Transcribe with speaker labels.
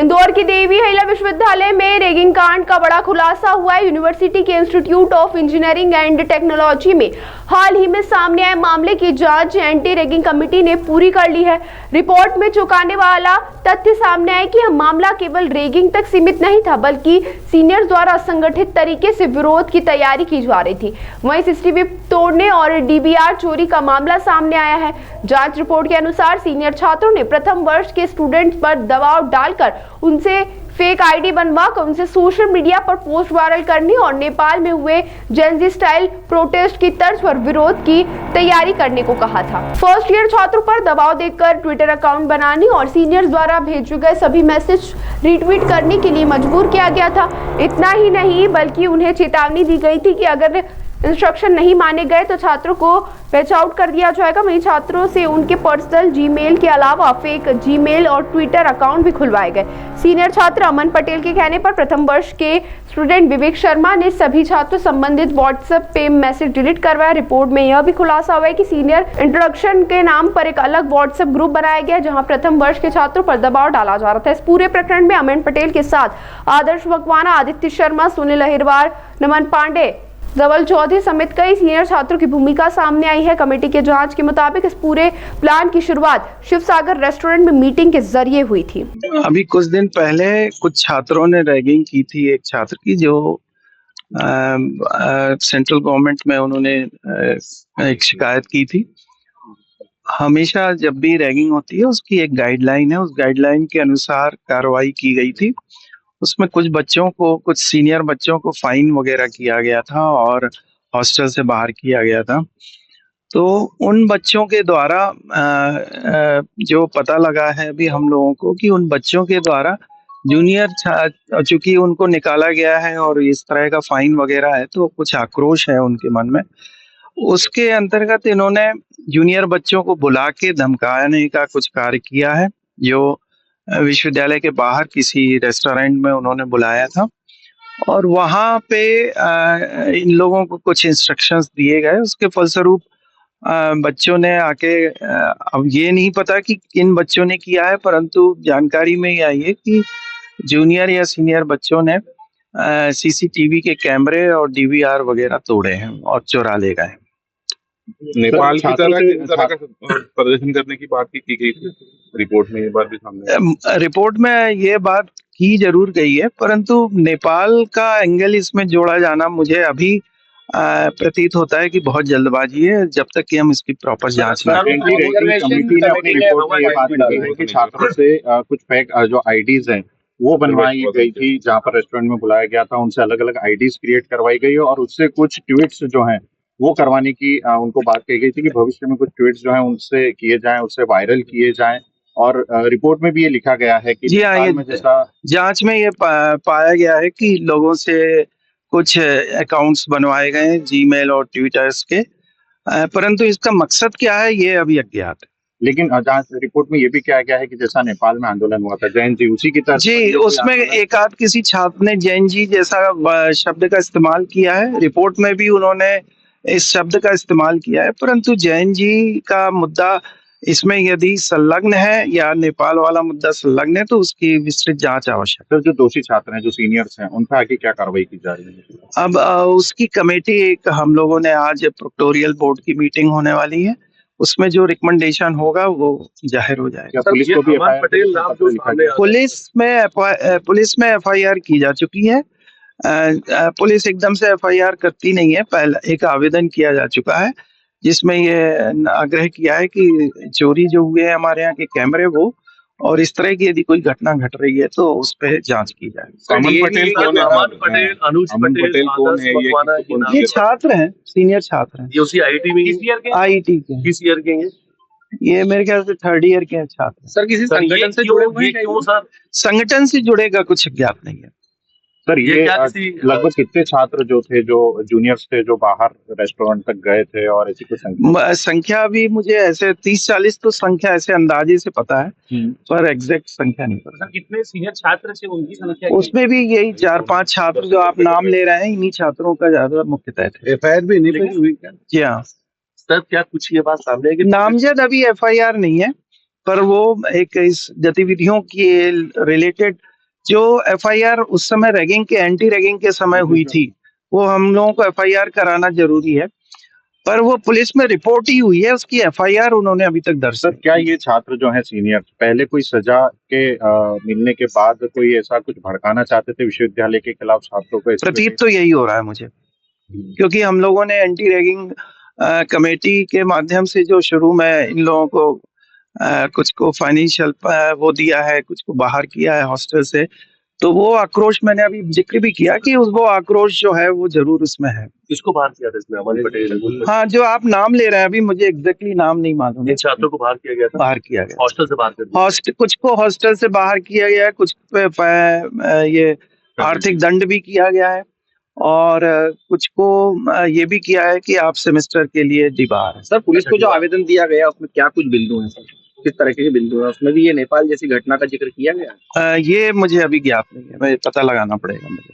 Speaker 1: इंदौर की देवी अहिल्या विश्वविद्यालय में रैगिंग कांड का बड़ा खुलासा हुआ है। यूनिवर्सिटी के institute of engineering and technology में हाल ही में सामने आए मामले की जांच एंटी रैगिंग कमेटी ने पूरी कर ली है। रिपोर्ट में चौंकाने वाला तथ्य सामने आया कि यह मामला केवल रैगिंग तक सीमित नहीं था, बल्कि सीनियर्स द्वारा संगठित तरीके से विरोध की तैयारी की जा रही थी। वहीं सीसीटीवी तोड़ने और डीवीआर चोरी का मामला सामने आया है। जांच रिपोर्ट के अनुसार सीनियर छात्रों ने प्रथम वर्ष के स्टूडेंट्स पर दबाव डालकर उनसे फेक आईडी बनवाकर उनसे सोशल मीडिया पर पोस्ट वायरल करने और नेपाल में हुए जेनजी स्टाइल प्रोटेस्ट की तर्ज पर विरोध की तैयारी करने को कहा था। फर्स्ट ईयर छात्रों पर दबाव देकर ट्विटर अकाउंट बनाने और सीनियर्स द्वारा भेजे गए सभी मैसेज रीट्वीट करने के लिए मजबूर किया गया था। इतना ही नहीं, बल्कि उन्हें चेतावनी दी गई थी कि अगर इंस्ट्रक्शन नहीं माने गए तो छात्रों को पैच आउट कर दिया जाएगा। वहीं छात्रों से उनके पर्सनल जीमेल के अलावा फेक जीमेल और ट्विटर अकाउंट भी खुलवाए गए। सीनियर छात्र अमन पटेल के कहने पर प्रथम वर्ष के स्टूडेंट विवेक शर्मा ने सभी छात्रों संबंधित व्हाट्सएप पे मैसेज डिलीट करवाया। रिपोर्ट में यह भी खुलासा हुआ है कि सीनियर इंट्रोडक्शन के नाम पर एक अलग व्हाट्सएप ग्रुप बनाया गया, जहां प्रथम वर्ष के छात्रों पर दबाव डाला जा रहा था। इस पूरे प्रकरण में अमन पटेल के साथ आदर्श मकवाना, आदित्य शर्मा, सुनील अहिरवार, नमन पांडे, धवल चौधरी समेत कई सीनियर छात्रों की भूमिका सामने आई है। कमेटी के जांच के मुताबिक इस पूरे प्लान की शुरुआत शिवसागर रेस्टोरेंट में मीटिंग के जरिए हुई थी।
Speaker 2: अभी कुछ दिन पहले कुछ छात्रों ने रैगिंग की थी एक छात्र की, जो सेंट्रल गवर्नमेंट में उन्होंने एक शिकायत की थी। हमेशा जब भी रैगिंग होती है उसकी एक गाइडलाइन है, उस गाइडलाइन के अनुसार कार्रवाई की गई थी। उसमें कुछ बच्चों को, कुछ सीनियर बच्चों को फाइन वगैरह किया गया था और हॉस्टल से बाहर किया गया था। तो उन बच्चों के द्वारा जो पता लगा है अभी हम लोगों को कि उन बच्चों के द्वारा जूनियर, चूंकि उनको निकाला गया है और इस तरह का फाइन वगैरह है, तो कुछ आक्रोश है उनके मन में। उसके अंतर्गत इन्होंने जूनियर बच्चों को बुला के धमकाने का कुछ कार्य किया है, जो विश्वविद्यालय के बाहर किसी रेस्टोरेंट में उन्होंने बुलाया था और वहां पे इन लोगों को कुछ इंस्ट्रक्शंस दिए गए। उसके फलस्वरूप बच्चों ने आके, अब ये नहीं पता कि किन बच्चों ने किया है, परंतु जानकारी में ये आई है कि जूनियर या सीनियर बच्चों ने सीसीटीवी के कैमरे और डीवीआर वगैरह तोड़े हैं और चुरा ले गए।
Speaker 3: नेपाल की तरह का प्रदर्शन करने की बात की गई थी रिपोर्ट में, ये बात भी सामने
Speaker 2: रिपोर्ट में ये बात की जरूर गई है, परंतु नेपाल का एंगल इसमें जोड़ा जाना मुझे अभी प्रतीत होता है कि बहुत जल्दबाजी है, जब तक कि हम इसकी प्रॉपर जांच ना करें।
Speaker 4: कमेटी ने अपनी रिपोर्ट में ये बात कही है कि छात्रों से कुछ फेक जो आईडीज हैं वो बनवाई गई थी, जहां पर रेस्टोरेंट में बुलाया गया था, उनसे अलग अलग आईडीज क्रिएट करवाई गई और उससे कुछ ट्वीट्स जो हैं वो करवाने की उनको बात कही गई थी कि भविष्य में कुछ ट्वीट्स जो हैं उनसे किए जाएं, उससे वायरल किए जाएं। और रिपोर्ट में भी ये लिखा गया है कि
Speaker 2: जी हाँ, ये जांच में ये पाया गया है कि लोगों से कुछ अकाउंट्स बनवाए गए जीमेल और ट्विटर्स के, परंतु इसका मकसद क्या है ये अभी अज्ञात है।
Speaker 4: लेकिन जांच रिपोर्ट में ये भी कहा गया है कि जैसा नेपाल में आंदोलन हुआ था जैन जी, उसी की तरह
Speaker 2: जी, उसमें एक आध किसी छात्र ने जैन जी जैसा शब्द का इस्तेमाल किया है। रिपोर्ट में भी उन्होंने इस शब्द का इस्तेमाल किया है, परंतु जैन जी का मुद्दा इसमें यदि संलग्न है या नेपाल वाला मुद्दा संलग्न है तो उसकी विस्तृत जांच आवश्यक है।
Speaker 4: जो दोषी छात्र हैं, जो सीनियर्स हैं, उन पर आगे क्या कार्रवाई की जा रही है?
Speaker 2: अब उसकी कमेटी, एक हम लोगों ने आज प्रोक्टोरियल बोर्ड की मीटिंग होने वाली है, उसमें जो रिकमेंडेशन होगा वो जाहिर हो जाएगा।
Speaker 4: पुलिस को भी
Speaker 2: पुलिस में एफआईआर की जा चुकी है। पुलिस एकदम से एफआईआर करती नहीं है, पहला एक आवेदन किया जा चुका है जिसमें ये आग्रह किया है कि चोरी जो हुए हैं हमारे यहाँ के कैमरे वो, और इस तरह की यदि कोई घटना घट रही है तो उस पर जांच की जाए।
Speaker 3: अमन पटेल कौन है? अनुज पटेल कौन है?
Speaker 2: ये छात्र हैं, सीनियर छात्र हैं।
Speaker 3: ये उसी आईटी में,
Speaker 2: आईटी के
Speaker 3: किस ईयर के हैं?
Speaker 2: ये मेरे ख्याल से थर्ड ईयर के छात्र।
Speaker 3: सर किसी संगठन से जुड़े हुए हैं? सर
Speaker 2: संगठन से जुड़ेगा कुछ ज्ञात नहीं है।
Speaker 4: सर ये लगभग कितने छात्र जो थे, जो जूनियर्स थे, जो बाहर रेस्टोरेंट तक गए थे और ऐसी कुछ
Speaker 2: संख्या भी मुझे ऐसे 30-40 तो संख्या ऐसे अंदाजे से पता है, पर एग्जैक्ट संख्या नहीं पता।
Speaker 3: कितने सीनियर छात्र थे उनकी संख्या?
Speaker 2: उसमें भी यही 4-5 छात्र जो आप नाम ले रहे हैं, इन्हीं छात्रों का ज्यादा मुख्यतः थे।
Speaker 3: एफआईआर भी नहीं हुई क्या?
Speaker 2: जी हाँ
Speaker 3: सर, क्या कुछ ये बात सामने है कि
Speaker 2: नामजद अभी एफआईआर नहीं है, पर वो एक इस गतिविधियों की रिलेटेड जो एफआईआर उस समय रैगिंग के एंटी रैगिंग के समय हुई थी, वो हम लोगों को एफआईआर कराना जरूरी है, पर वो पुलिस में रिपोर्ट ही हुई है, उसकी एफआईआर उन्होंने अभी तक दर्ज
Speaker 4: सर क्या ये छात्र जो है सीनियर पहले कोई सजा के मिलने के बाद कोई ऐसा कुछ भड़काना चाहते थे विश्वविद्यालय के खिलाफ छात्रों को?
Speaker 2: प्रतीत तो यही हो रहा है मुझे, क्योंकि हम लोगों ने एंटी रैगिंग कमेटी के माध्यम से जो शुरू में इन लोगों को कुछ को फाइनेंशियल वो दिया है, कुछ को बाहर किया है हॉस्टल से, तो वो आक्रोश मैंने अभी जिक्र भी किया कि वो आक्रोश जो है वो जरूर उसमें है।
Speaker 5: किसको बाहर किया था इसमें? अमन पटेल?
Speaker 2: हाँ, जो आप नाम ले रहे हैं, अभी मुझे एग्जैक्टली नाम नहीं मालूम है।
Speaker 5: इन छात्रों को बाहर किया गया था?
Speaker 2: बाहर किया गया,
Speaker 5: हॉस्टल से बाहर कर दिया?
Speaker 2: कुछ को हॉस्टल से बाहर किया गया है, कुछ पे ये आर्थिक दंड भी किया गया है, और कुछ को ये भी किया है कि आप सेमेस्टर के लिए डिबार है।
Speaker 6: सर पुलिस को जो आवेदन दिया गया उसमें क्या कुछ बिंदु हैं सर? किस तरह के बिंदु हैं उसमें? भी ये नेपाल जैसी घटना का जिक्र किया गया?
Speaker 2: ये मुझे अभी ज्ञात नहीं है, मैं पता लगाना पड़ेगा मुझे।